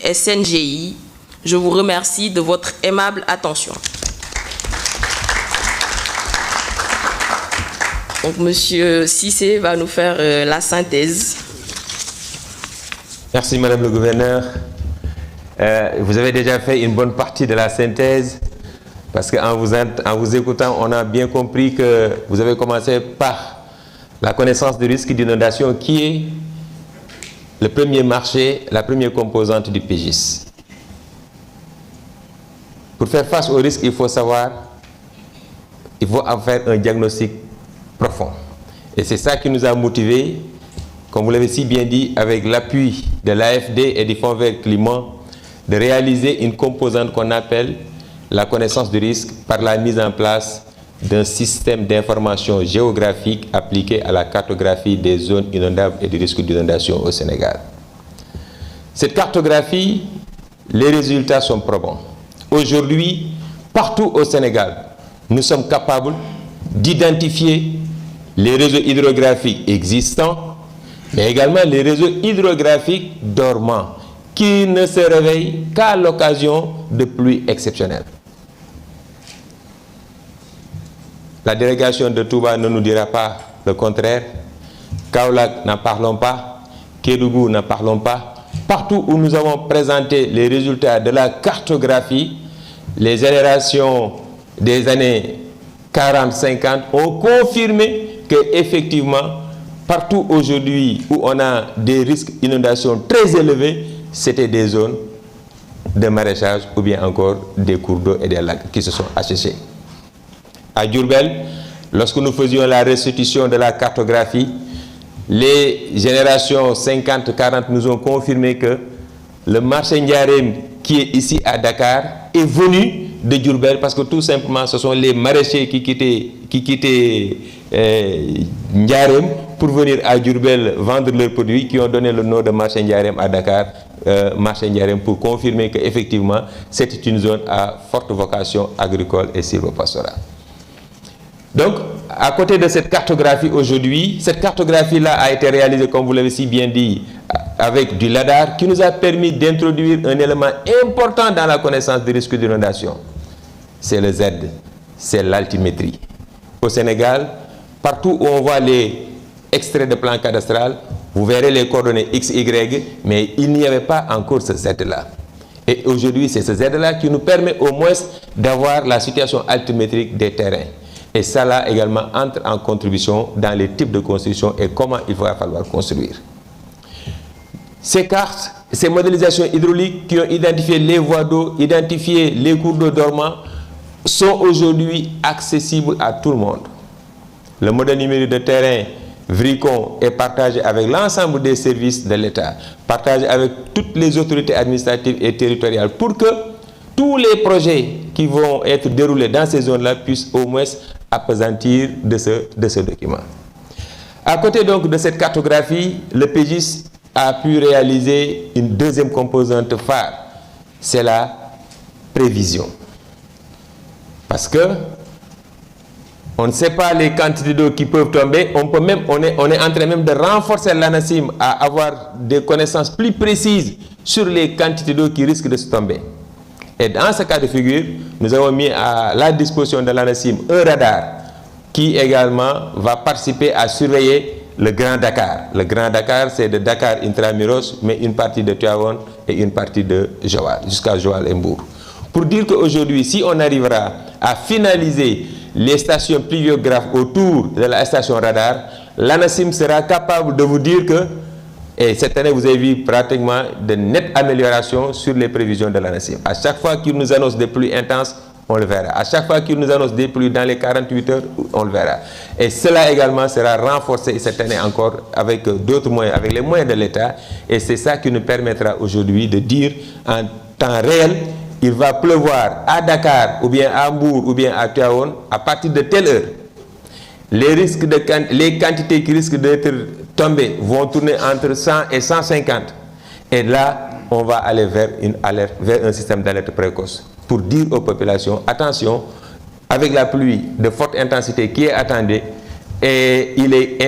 SNGI. Je vous remercie de votre aimable attention. Donc, Monsieur Cissé va nous faire la synthèse. Merci, Madame le Gouverneur. Vous avez déjà fait une bonne partie de la synthèse, parce qu'en vous écoutant, on a bien compris que vous avez commencé par la connaissance du risque d'inondation, qui est le premier marché, la première composante du PGIS. Pour faire face au risque, il faut savoir, il faut faire un diagnostic profond. Et c'est ça qui nous a motivés, comme vous l'avez si bien dit, avec l'appui de l'AFD et du Fonds vert climat, de réaliser une composante qu'on appelle la connaissance du risque par la mise en place d'un système d'information géographique appliqué à la cartographie des zones inondables et du risque d'inondation au Sénégal. Cette cartographie, les résultats sont probants. Aujourd'hui, partout au Sénégal, nous sommes capables d'identifier les réseaux hydrographiques existants, mais également les réseaux hydrographiques dormants, qui ne se réveillent qu'à l'occasion de pluies exceptionnelles. La délégation de Touba ne nous dira pas le contraire. Kaolack, n'en parlons pas. Kédougou, n'en parlons pas. Partout où nous avons présenté les résultats de la cartographie, les générations des années 40-50 ont confirmé qu'effectivement, partout aujourd'hui où on a des risques d'inondation très élevés, c'était des zones de maraîchage ou bien encore des cours d'eau et des lacs qui se sont asséchés. À Diourbel, lorsque nous faisions la restitution de la cartographie, les générations 50-40 nous ont confirmé que le marché Ndiarème qui est ici à Dakar est venu de Diourbel, parce que tout simplement ce sont les maraîchers qui quittaient Ndiarème pour venir à Diourbel vendre leurs produits, qui ont donné le nom de marché Ndiarème à Dakar, marché Ndiarème, pour confirmer qu'effectivement c'est une zone à forte vocation agricole et sylvopastorale. Donc, à côté de cette cartographie aujourd'hui, cette cartographie-là a été réalisée, comme vous l'avez si bien dit, avec du LADAR, qui nous a permis d'introduire un élément important dans la connaissance des risques d'inondation. C'est le Z, c'est l'altimétrie. Au Sénégal, partout où on voit les extraits de plan cadastral, vous verrez les coordonnées X, Y, mais il n'y avait pas encore ce Z-là. Et aujourd'hui, c'est ce Z-là qui nous permet au moins d'avoir la situation altimétrique des terrains. Et ça là également entre en contribution dans les types de construction et comment il va falloir construire. Ces cartes, ces modélisations hydrauliques qui ont identifié les voies d'eau, identifié les cours d'eau dormants, sont aujourd'hui accessibles à tout le monde. Le modèle numérique de terrain VRICON est partagé avec l'ensemble des services de l'État, partagé avec toutes les autorités administratives et territoriales, pour que tous les projets qui vont être déroulés dans ces zones-là puissent au moins appesantir de ce document. À côté donc de cette cartographie, le PGIS a pu réaliser une deuxième composante phare, c'est la prévision. Parce que on ne sait pas les quantités d'eau qui peuvent tomber, on est en train même de renforcer l'ANACIM à avoir des connaissances plus précises sur les quantités d'eau qui risquent de se tomber. Et dans ce cas de figure, nous avons mis à la disposition de l'ANACIM un radar qui également va participer à surveiller le Grand Dakar. Le Grand Dakar, c'est de Dakar Intramuros, mais une partie de Tivaouane et une partie de Joal, jusqu'à Joal et Mbour. Pour dire qu'aujourd'hui, si on arrivera à finaliser les stations pluviographes autour de la station radar, l'ANACIM sera capable de vous dire que, et cette année, vous avez vu pratiquement de nettes améliorations sur les prévisions de l'ANACIM. À chaque fois qu'il nous annonce des pluies intenses, on le verra. À chaque fois qu'il nous annonce des pluies dans les 48 heures, on le verra. Et cela également sera renforcé cette année encore avec d'autres moyens, avec les moyens de l'État. Et c'est ça qui nous permettra aujourd'hui de dire en temps réel, il va pleuvoir à Dakar, ou bien à Mbour, ou bien à Tivaouane, à partir de telle heure. Les quantités qui risquent d'être tombées vont tourner entre 100 et 150. Et là, on va aller vers une alerte, vers un système d'alerte précoce, pour dire aux populations, attention, avec la pluie de forte intensité qui est attendue, et il est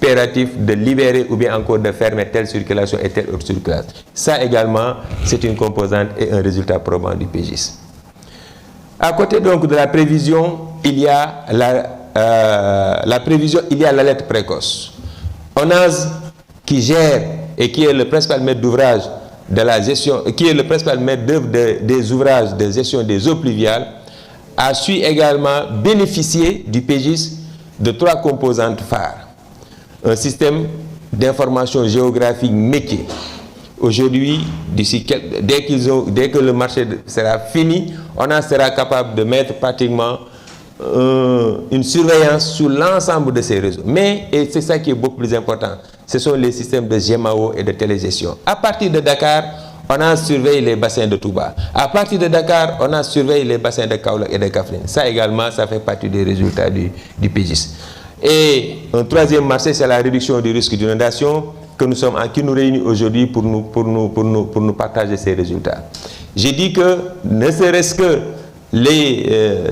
impératif de libérer ou bien encore de fermer telle circulation et telle autre circulation. Ça également, c'est une composante et un résultat probant du PGIS. À côté donc de la prévision, il y a l'alerte précoce. ONAS, qui gère et qui est le principal maître d'ouvrage de la gestion, qui est le principal maître d'œuvre des ouvrages de gestion des eaux pluviales, a su également bénéficier du PGIS de 3 composantes phares. Un système d'information géographique métier. Aujourd'hui, dès que le marché sera fini, ONAS sera capable de mettre pratiquement une surveillance sur l'ensemble de ces réseaux. Mais, et c'est ça qui est beaucoup plus important, ce sont les systèmes de GMAO et de télégestion. À partir de Dakar, ONAS surveille les bassins de Touba. À partir de Dakar, ONAS surveille les bassins de Kaolack et de Kaffrine. Ça également, ça fait partie des résultats du PGIS. Et un troisième marché, c'est la réduction du risque d'inondation qui nous réunit aujourd'hui pour nous partager ces résultats. J'ai dit que, ne serait-ce que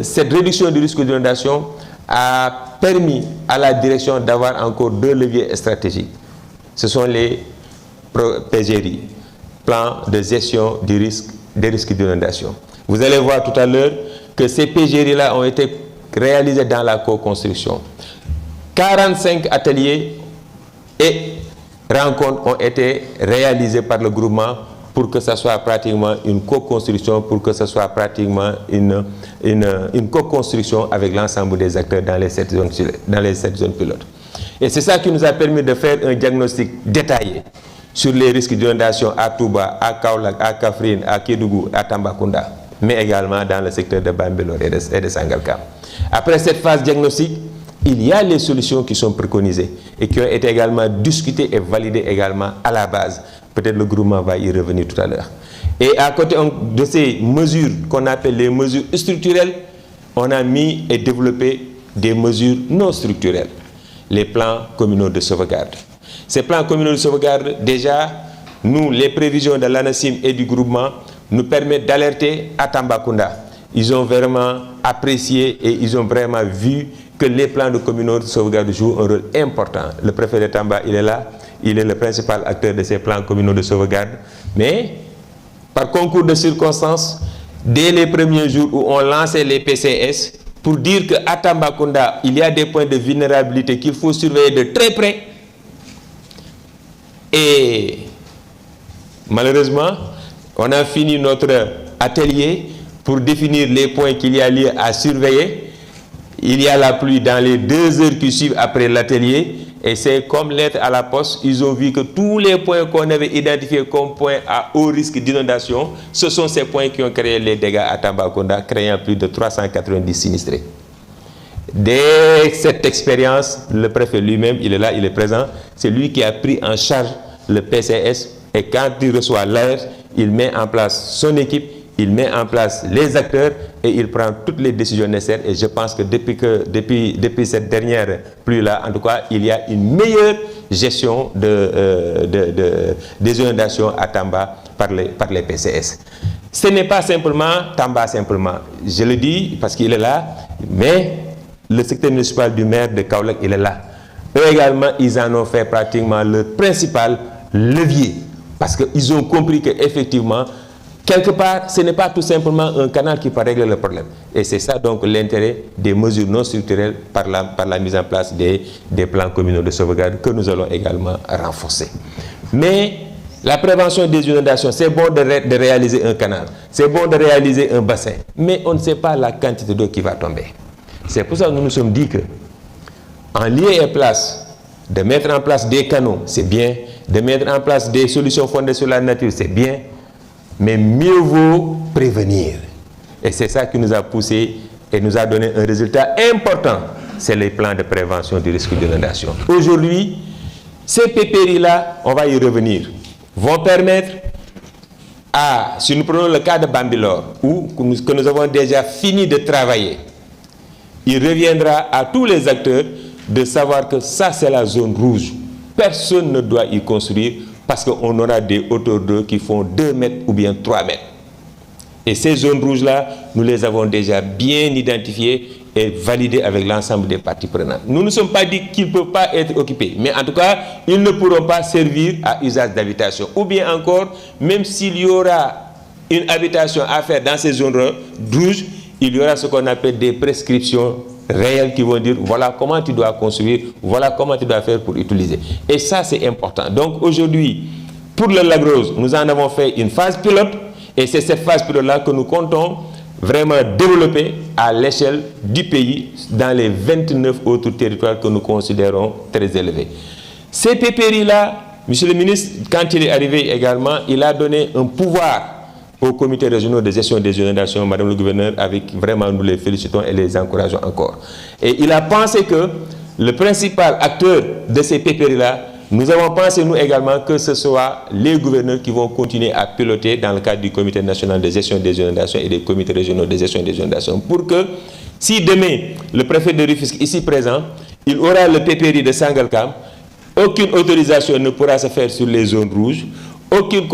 cette réduction du risque d'inondation a permis à la direction d'avoir encore 2 leviers stratégiques. Ce sont les PGRI, plans de gestion des risques d'inondation. Vous allez voir tout à l'heure que ces PGRI-là ont été réalisés dans la co-construction. 45 ateliers et rencontres ont été réalisés par le groupement pour que ce soit pratiquement une co-construction, pour que ce soit pratiquement une co-construction avec l'ensemble des acteurs dans les 7 zones pilotes. Et c'est ça qui nous a permis de faire un diagnostic détaillé sur les risques d'inondation à Touba, à Kaolack, à Kaffrine, à Kédougou, à Tambacounda, mais également dans le secteur de Bambilor et de Sangalkam. Après cette phase diagnostique, il y a les solutions qui sont préconisées et qui ont été également discutées et validées également à la base. Peut-être le groupement va y revenir tout à l'heure. Et à côté de ces mesures qu'on appelle les mesures structurelles, on a mis et développé des mesures non structurelles. Les plans communaux de sauvegarde. Ces plans communaux de sauvegarde, déjà, nous, les prévisions de l'ANACIM et du groupement, nous permettent d'alerter à Tambacounda. Ils ont vraiment apprécié et ils ont vraiment vu que les plans de communaux de sauvegarde jouent un rôle important. Le préfet de Tamba, il est là, il est le principal acteur de ces plans communaux de sauvegarde. Mais, par concours de circonstances, dès les premiers jours où on lançait les PCS, pour dire qu'à Tambacounda, il y a des points de vulnérabilité qu'il faut surveiller de très près. Et malheureusement, on a fini notre atelier pour définir les points qu'il y a lieu à surveiller. Il y a la pluie dans les 2 heures qui suivent après l'atelier. Et c'est comme lettre à la poste, ils ont vu que tous les points qu'on avait identifiés comme points à haut risque d'inondation, ce sont ces points qui ont créé les dégâts à Tambacounda, créant plus de 390 sinistrés. Dès cette expérience, le préfet lui-même, il est là, il est présent, c'est lui qui a pris en charge le PCS et quand il reçoit l'alerte, il met en place son équipe, il met en place les acteurs et il prend toutes les décisions nécessaires. Et je pense que depuis cette dernière pluie-là, en tout cas, il y a une meilleure gestion des inondations à Tamba par les PCS. Ce n'est pas simplement Tamba simplement, je le dis parce qu'il est là, mais le secteur municipal du maire de Kaolack, il est là. Eux également, ils en ont fait pratiquement le principal levier parce qu'ils ont compris qu'effectivement, quelque part, ce n'est pas tout simplement un canal qui peut régler le problème. Et c'est ça donc l'intérêt des mesures non structurelles par la mise en place des plans communaux de sauvegarde que nous allons également renforcer. Mais la prévention des inondations, c'est bon de réaliser un canal, c'est bon de réaliser un bassin, mais on ne sait pas la quantité d'eau qui va tomber. C'est pour ça que nous nous sommes dit que, en lieu et place de mettre en place des canaux, c'est bien, de mettre en place des solutions fondées sur la nature, c'est bien, mais mieux vaut prévenir. Et c'est ça qui nous a poussé et nous a donné un résultat important. C'est les plans de prévention du risque d'inondation. Aujourd'hui, ces PPRI-là, on va y revenir, vont permettre si nous prenons le cas de Bambilor, que nous avons déjà fini de travailler, il reviendra à tous les acteurs de savoir que ça, c'est la zone rouge. Personne ne doit y construire parce qu'on aura des hauteurs d'eau qui font 2 mètres ou bien 3 mètres. Et ces zones rouges-là, nous les avons déjà bien identifiées et validées avec l'ensemble des parties prenantes. Nous ne sommes pas dit qu'ils ne peuvent pas être occupés, mais en tout cas, ils ne pourront pas servir à usage d'habitation. Ou bien encore, même s'il y aura une habitation à faire dans ces zones rouges, il y aura ce qu'on appelle des prescriptions réelles qui vont dire voilà comment tu dois construire, voilà comment tu dois faire pour utiliser. Et ça, c'est important. Donc aujourd'hui, pour le lac Rose, nous en avons fait une phase pilote et c'est cette phase pilote-là que nous comptons vraiment développer à l'échelle du pays dans les 29 autres territoires que nous considérons très élevés. Ces PPRI-là, Monsieur le ministre, quand il est arrivé également, il a donné un pouvoir au comité régional de gestion des inondations, Madame le gouverneur, avec vraiment nous les félicitons et les encourageons encore. Et il a pensé que le principal acteur de ces PPRI-là, nous avons pensé nous également que ce soit les gouverneurs qui vont continuer à piloter dans le cadre du comité national de gestion des inondations et des comités régionaux de gestion des inondations pour que si demain le préfet de Rufisque ici présent, il aura le PPRI de Sangalkam, aucune autorisation ne pourra se faire sur les zones rouges, aucune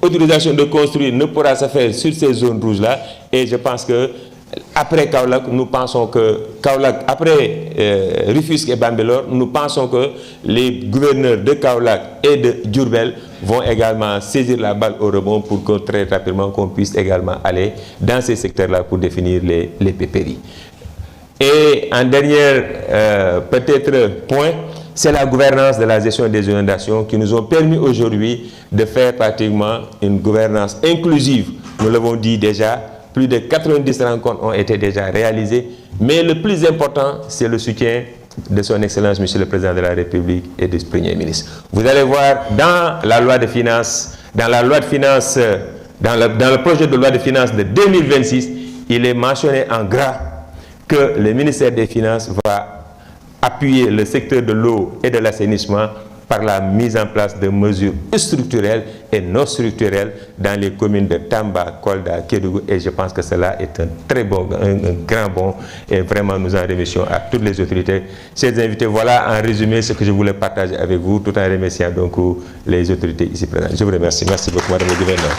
autorisation de construire ne pourra se faire sur ces zones rouges-là. Et je pense que après Kaolack, nous pensons que après Rufisque et Bambilor, nous pensons que les gouverneurs de Kaolack et de Diourbel vont également saisir la balle au rebond pour que très rapidement qu'on puisse également aller dans ces secteurs-là pour définir les PPRI. Et en dernier peut-être point, c'est la gouvernance de la gestion des inondations qui nous ont permis aujourd'hui de faire pratiquement une gouvernance inclusive. Nous l'avons dit déjà, plus de 90 rencontres ont été déjà réalisées, mais le plus important, c'est le soutien de son Excellence, Monsieur le Président de la République et du Premier ministre. Vous allez voir dans la loi de finances, dans le projet de loi de finances de 2026, il est mentionné en gras que le ministère des Finances va appuyer le secteur de l'eau et de l'assainissement par la mise en place de mesures structurelles et non structurelles dans les communes de Tamba, Kolda, Kédougou, et je pense que cela est un très bon, un grand bond, et vraiment nous en remercions à toutes les autorités. Chers invités, voilà en résumé ce que je voulais partager avec vous, tout en remerciant donc les autorités ici présentes. Je vous remercie. Merci beaucoup, Madame le Gouverneur.